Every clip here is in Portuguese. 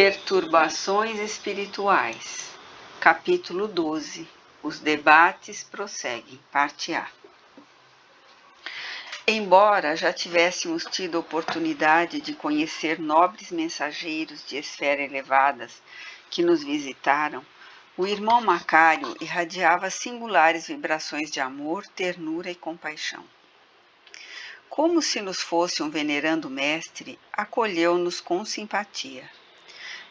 Perturbações espirituais. Capítulo 12. Os debates prosseguem. Parte A. Embora já tivéssemos tido oportunidade de conhecer nobres mensageiros de esfera elevadas que nos visitaram, o irmão Macário irradiava singulares vibrações de amor, ternura e compaixão. Como se nos fosse um venerando mestre, acolheu-nos com simpatia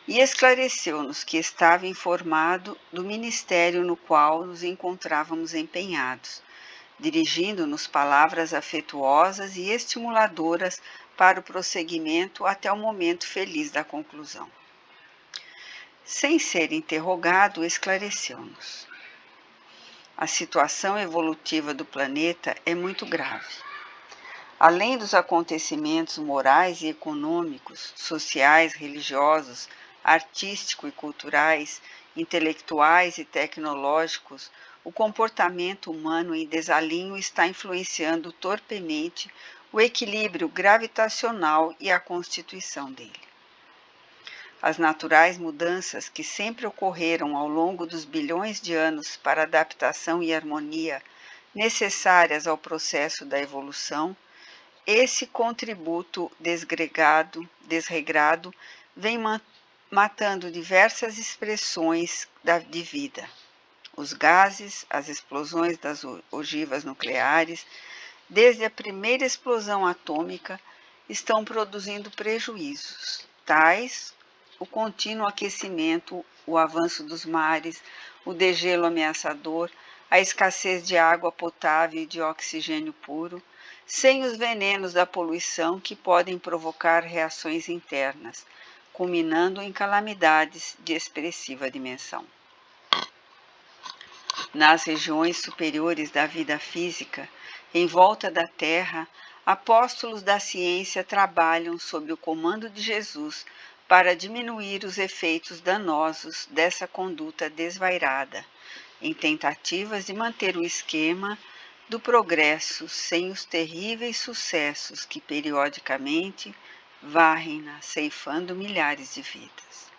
e esclareceu-nos que estava informado do ministério no qual nos encontrávamos empenhados, dirigindo-nos palavras afetuosas e estimuladoras para o prosseguimento até o momento feliz da conclusão. Sem ser interrogado, esclareceu-nos. A situação evolutiva do planeta é muito grave. Além dos acontecimentos morais e econômicos, sociais, religiosos, artísticos e culturais, intelectuais e tecnológicos, o comportamento humano em desalinho está influenciando torpemente o equilíbrio gravitacional e a constituição dele. As naturais mudanças que sempre ocorreram ao longo dos bilhões de anos para adaptação e harmonia necessárias ao processo da evolução, esse contributo desregrado vem matando diversas expressões de vida. Os gases, as explosões das ogivas nucleares, desde a primeira explosão atômica, estão produzindo prejuízos, tais o contínuo aquecimento, o avanço dos mares, o degelo ameaçador, a escassez de água potável e de oxigênio puro, sem os venenos da poluição que podem provocar reações internas, culminando em calamidades de expressiva dimensão. Nas regiões superiores da vida física, em volta da Terra, apóstolos da ciência trabalham sob o comando de Jesus para diminuir os efeitos danosos dessa conduta desvairada, em tentativas de manter o esquema do progresso sem os terríveis sucessos que periodicamente varrem-na, ceifando milhares de vidas.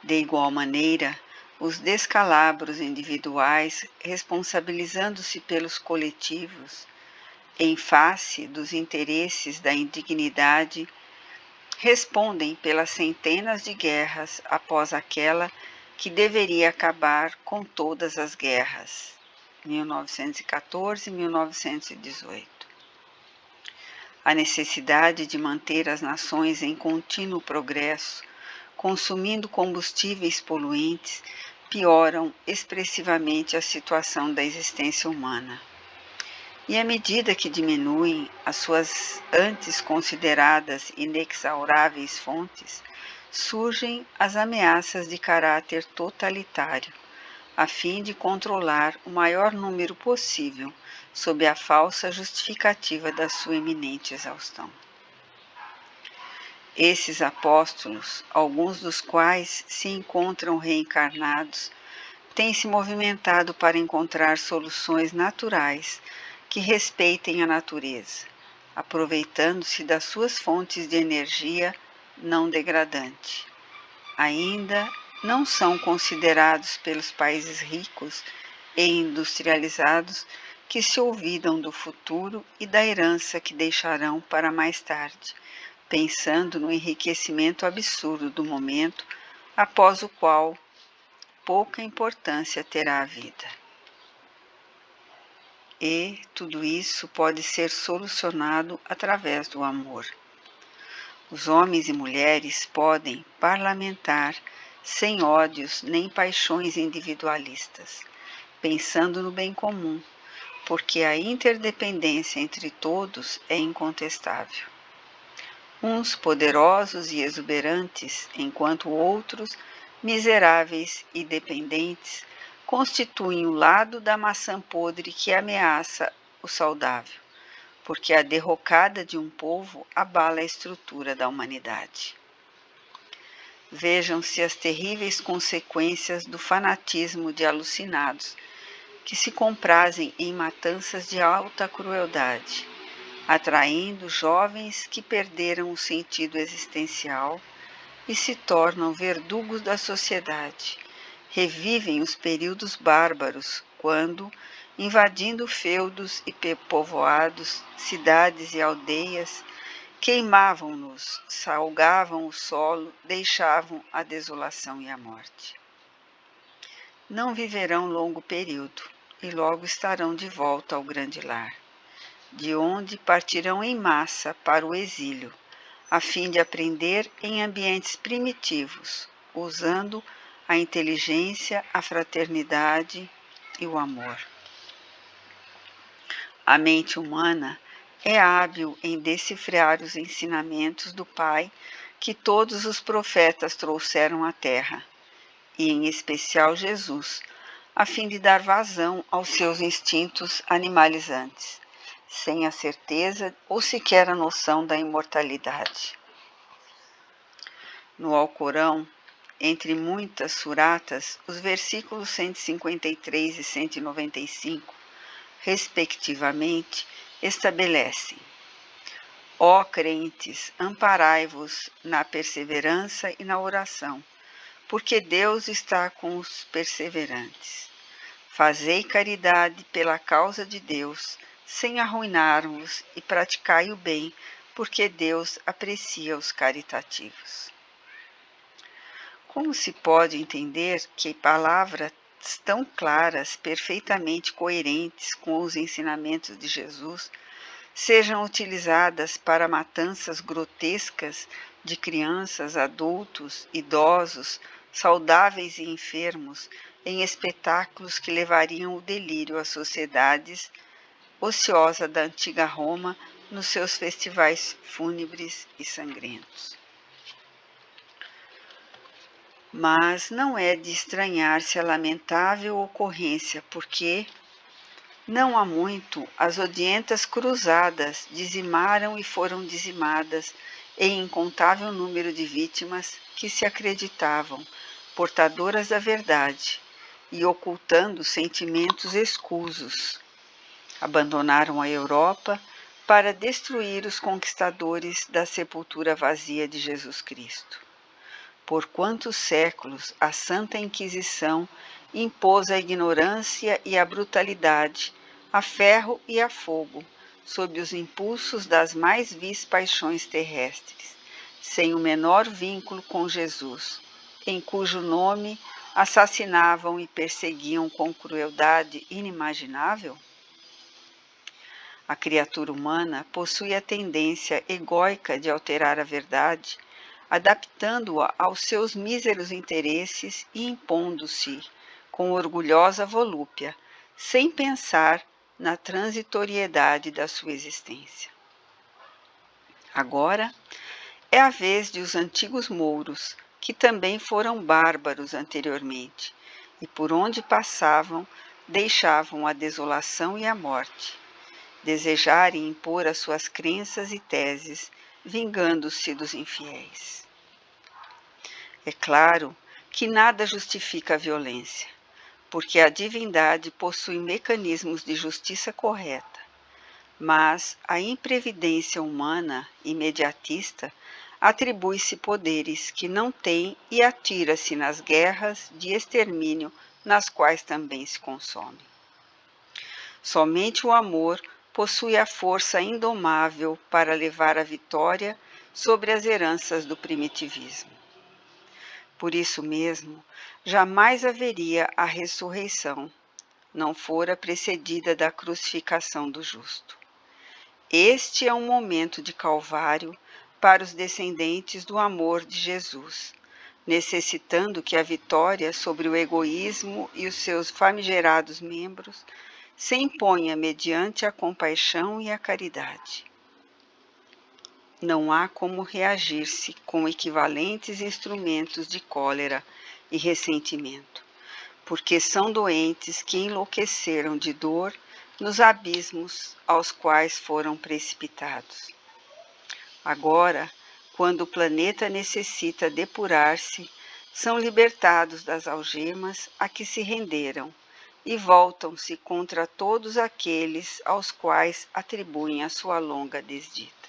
De igual maneira, os descalabros individuais, responsabilizando-se pelos coletivos, em face dos interesses da indignidade, respondem pelas centenas de guerras após aquela que deveria acabar com todas as guerras, 1914 e 1918. A necessidade de manter as nações em contínuo progresso, consumindo combustíveis poluentes, pioram expressivamente a situação da existência humana. E à medida que diminuem as suas antes consideradas inexauráveis fontes, surgem as ameaças de caráter totalitário, a fim de controlar o maior número possível, sob a falsa justificativa da sua iminente exaustão. Esses apóstolos, alguns dos quais se encontram reencarnados, têm se movimentado para encontrar soluções naturais que respeitem a natureza, aproveitando-se das suas fontes de energia não degradante. Ainda não são considerados pelos países ricos e industrializados que se olvidam do futuro e da herança que deixarão para mais tarde, pensando no enriquecimento absurdo do momento, após o qual pouca importância terá a vida. E tudo isso pode ser solucionado através do amor. Os homens e mulheres podem parlamentar sem ódios nem paixões individualistas, pensando no bem comum, porque a interdependência entre todos é incontestável. Uns poderosos e exuberantes, enquanto outros, miseráveis e dependentes, constituem o lado da maçã podre que ameaça o saudável, porque a derrocada de um povo abala a estrutura da humanidade. Vejam-se as terríveis consequências do fanatismo de alucinados, que se comprazem em matanças de alta crueldade, atraindo jovens que perderam o sentido existencial e se tornam verdugos da sociedade. Revivem os períodos bárbaros, quando, invadindo feudos e povoados, cidades e aldeias, queimavam-nos, salgavam o solo, deixavam a desolação e a morte. Não viverão longo período, e logo estarão de volta ao grande lar, de onde partirão em massa para o exílio, a fim de aprender em ambientes primitivos, usando a inteligência, a fraternidade e o amor. A mente humana é hábil em decifrar os ensinamentos do Pai que todos os profetas trouxeram à Terra, e em especial Jesus, a fim de dar vazão aos seus instintos animalizantes, sem a certeza ou sequer a noção da imortalidade. No Alcorão, entre muitas suratas, os versículos 153 e 195, respectivamente, estabelecem: Ó crentes, amparai-vos na perseverança e na oração, porque Deus está com os perseverantes. Fazei caridade pela causa de Deus, sem arruinar-vos, e praticai o bem, porque Deus aprecia os caritativos. Como se pode entender que palavras tão claras, perfeitamente coerentes com os ensinamentos de Jesus, sejam utilizadas para matanças grotescas de crianças, adultos, idosos, saudáveis e enfermos, em espetáculos que levariam o delírio às sociedades ociosas da antiga Roma nos seus festivais fúnebres e sangrentos? Mas não é de estranhar-se a lamentável ocorrência, porque não há muito as odientas cruzadas dizimaram e foram dizimadas em incontável número de vítimas que se acreditavam portadoras da verdade e ocultando sentimentos escusos. Abandonaram a Europa para destruir os conquistadores da sepultura vazia de Jesus Cristo. Por quantos séculos a Santa Inquisição impôs a ignorância e a brutalidade, a ferro e a fogo, sob os impulsos das mais vis paixões terrestres, sem o menor vínculo com Jesus, em cujo nome assassinavam e perseguiam com crueldade inimaginável? A criatura humana possui a tendência egóica de alterar a verdade, adaptando-a aos seus míseros interesses e impondo-se com orgulhosa volúpia, sem pensar na transitoriedade da sua existência. Agora é a vez de os antigos mouros, que também foram bárbaros anteriormente, e por onde passavam deixavam a desolação e a morte, desejarem impor as suas crenças e teses, vingando-se dos infiéis. É claro que nada justifica a violência, porque a divindade possui mecanismos de justiça correta, mas a imprevidência humana imediatista atribui-se poderes que não tem e atira-se nas guerras de extermínio nas quais também se consome. Somente o amor possui a força indomável para levar a vitória sobre as heranças do primitivismo. Por isso mesmo, jamais haveria a ressurreição, não fora precedida da crucificação do justo. Este é um momento de calvário para os descendentes do amor de Jesus, necessitando que a vitória sobre o egoísmo e os seus famigerados membros se imponha mediante a compaixão e a caridade. Não há como reagir-se com equivalentes instrumentos de cólera e ressentimento, porque são doentes que enlouqueceram de dor nos abismos aos quais foram precipitados. Agora, quando o planeta necessita depurar-se, são libertados das algemas a que se renderam e voltam-se contra todos aqueles aos quais atribuem a sua longa desdita.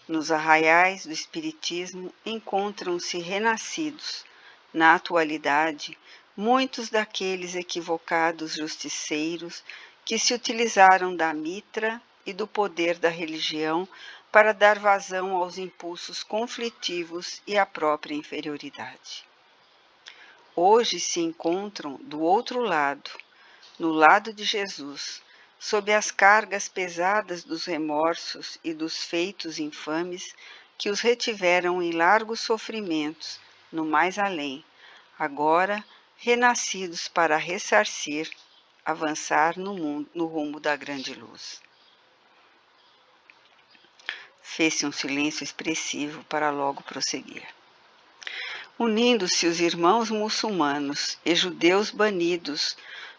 Nos arraiais do Espiritismo encontram-se renascidos, na atualidade, muitos daqueles equivocados justiceiros que se utilizaram da mitra e do poder da religião para dar vazão aos impulsos conflitivos e à própria inferioridade. Hoje se encontram do outro lado, no lado de Jesus, sob as cargas pesadas dos remorsos e dos feitos infames que os retiveram em largos sofrimentos no mais além, agora renascidos para ressarcir, avançar no mundo, no rumo da grande luz. Fez-se um silêncio expressivo para logo prosseguir. Unindo-se os irmãos muçulmanos e judeus banidos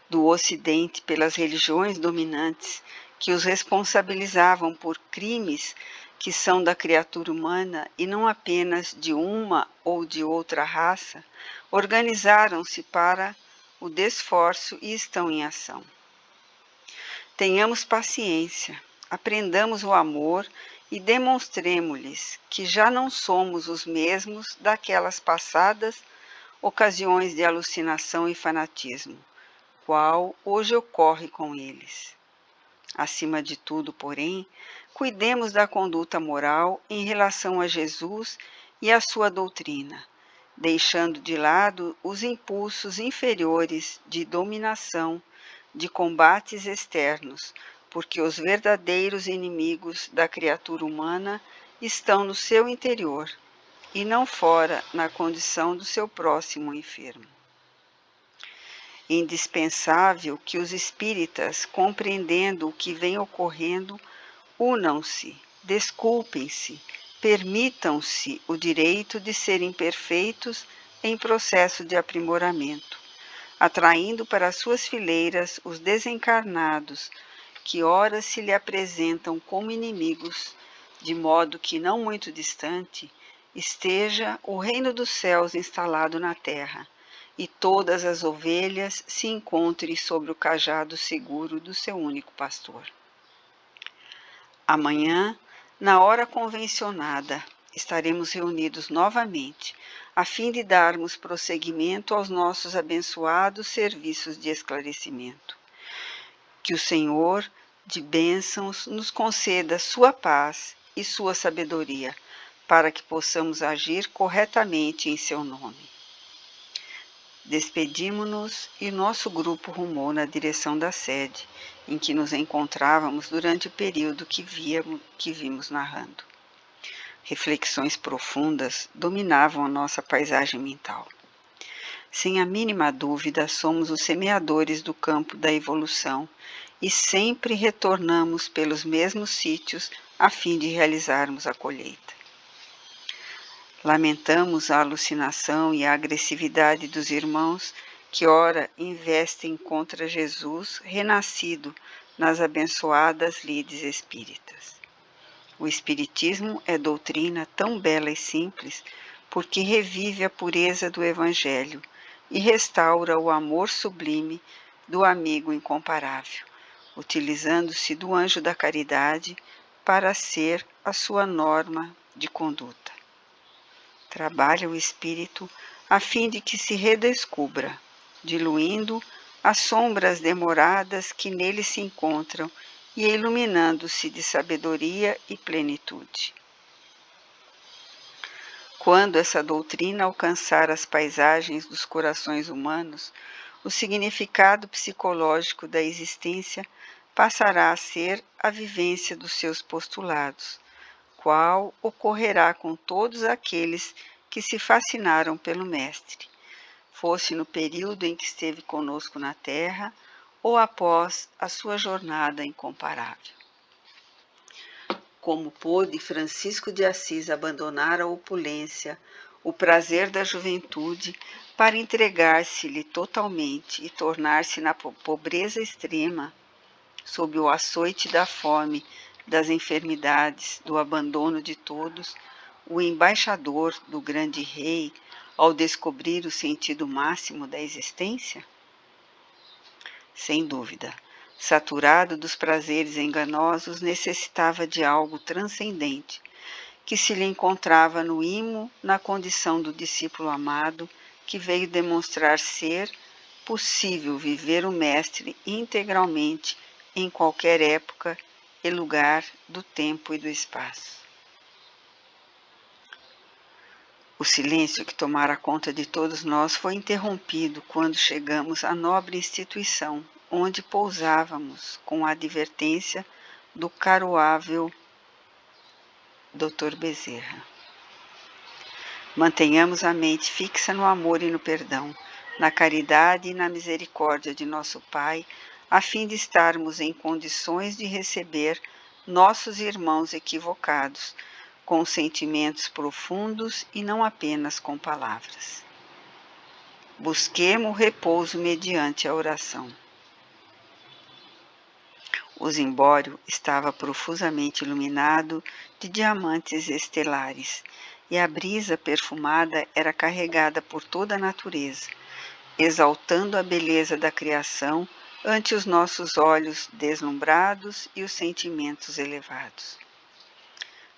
do Ocidente pelas religiões dominantes que os responsabilizavam por crimes que são da criatura humana e não apenas de uma ou de outra raça, organizaram-se para o desforço e estão em ação. Tenhamos paciência, aprendamos o amor e demonstremo-lhes que já não somos os mesmos daquelas passadas ocasiões de alucinação e fanatismo, qual hoje ocorre com eles. Acima de tudo, porém, cuidemos da conduta moral em relação a Jesus e a sua doutrina, deixando de lado os impulsos inferiores de dominação, de combates externos, porque os verdadeiros inimigos da criatura humana estão no seu interior e não fora na condição do seu próximo enfermo. Indispensável que os espíritas, compreendendo o que vem ocorrendo, unam-se, desculpem-se, permitam-se o direito de serem perfeitos em processo de aprimoramento, atraindo para suas fileiras os desencarnados, que ora se lhe apresentam como inimigos, de modo que não muito distante esteja o reino dos céus instalado na terra, e todas as ovelhas se encontrem sobre o cajado seguro do seu único pastor. Amanhã, na hora convencionada, estaremos reunidos novamente, a fim de darmos prosseguimento aos nossos abençoados serviços de esclarecimento. Que o Senhor de bênçãos nos conceda sua paz e sua sabedoria, para que possamos agir corretamente em seu nome. Despedimo-nos e nosso grupo rumou na direção da sede, em que nos encontrávamos durante o período que vimos narrando. Reflexões profundas dominavam a nossa paisagem mental. Sem a mínima dúvida, somos os semeadores do campo da evolução e sempre retornamos pelos mesmos sítios a fim de realizarmos a colheita. Lamentamos a alucinação e a agressividade dos irmãos que ora investem contra Jesus renascido nas abençoadas lides espíritas. O Espiritismo é doutrina tão bela e simples porque revive a pureza do Evangelho e restaura o amor sublime do amigo incomparável, utilizando-se do anjo da caridade para ser a sua norma de conduta. Trabalha o espírito a fim de que se redescubra, diluindo as sombras demoradas que nele se encontram e iluminando-se de sabedoria e plenitude. Quando essa doutrina alcançar as paisagens dos corações humanos, o significado psicológico da existência passará a ser a vivência dos seus postulados, qual ocorrerá com todos aqueles que se fascinaram pelo Mestre, fosse no período em que esteve conosco na Terra ou após a sua jornada incomparável. Como pôde Francisco de Assis abandonar a opulência, o prazer da juventude, para entregar-se-lhe totalmente e tornar-se na pobreza extrema, sob o açoite da fome, das enfermidades, do abandono de todos, o embaixador do grande rei, ao descobrir o sentido máximo da existência? Sem dúvida, saturado dos prazeres enganosos, necessitava de algo transcendente, que se lhe encontrava no imo na condição do discípulo amado, que veio demonstrar ser possível viver o Mestre integralmente em qualquer época e lugar do tempo e do espaço. O silêncio que tomara conta de todos nós foi interrompido quando chegamos à nobre instituição onde pousávamos com a advertência do caroável Dr. Bezerra. Mantenhamos a mente fixa no amor e no perdão, na caridade e na misericórdia de nosso Pai, a fim de estarmos em condições de receber nossos irmãos equivocados, com sentimentos profundos e não apenas com palavras. Busquemos repouso mediante a oração. O zimbório estava profusamente iluminado de diamantes estelares, e a brisa perfumada era carregada por toda a natureza, exaltando a beleza da criação ante os nossos olhos deslumbrados e os sentimentos elevados.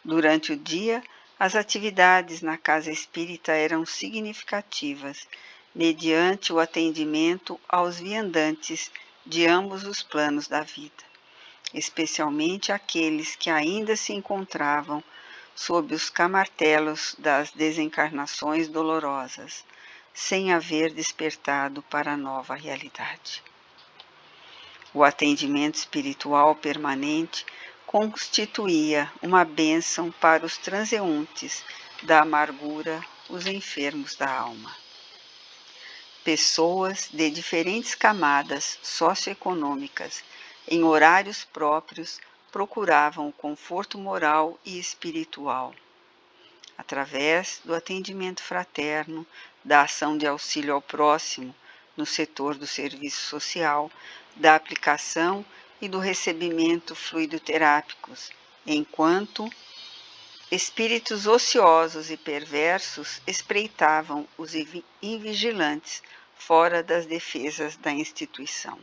Durante o dia, as atividades na casa espírita eram significativas, mediante o atendimento aos viandantes de ambos os planos da vida, especialmente aqueles que ainda se encontravam sob os camartelos das desencarnações dolorosas, sem haver despertado para a nova realidade. O atendimento espiritual permanente constituía uma bênção para os transeuntes da amargura, os enfermos da alma. Pessoas de diferentes camadas socioeconômicas, em horários próprios, procuravam o conforto moral e espiritual. Através do atendimento fraterno, da ação de auxílio ao próximo no setor do serviço social, da aplicação e do recebimento fluidoterápicos, enquanto espíritos ociosos e perversos espreitavam os invigilantes fora das defesas da instituição.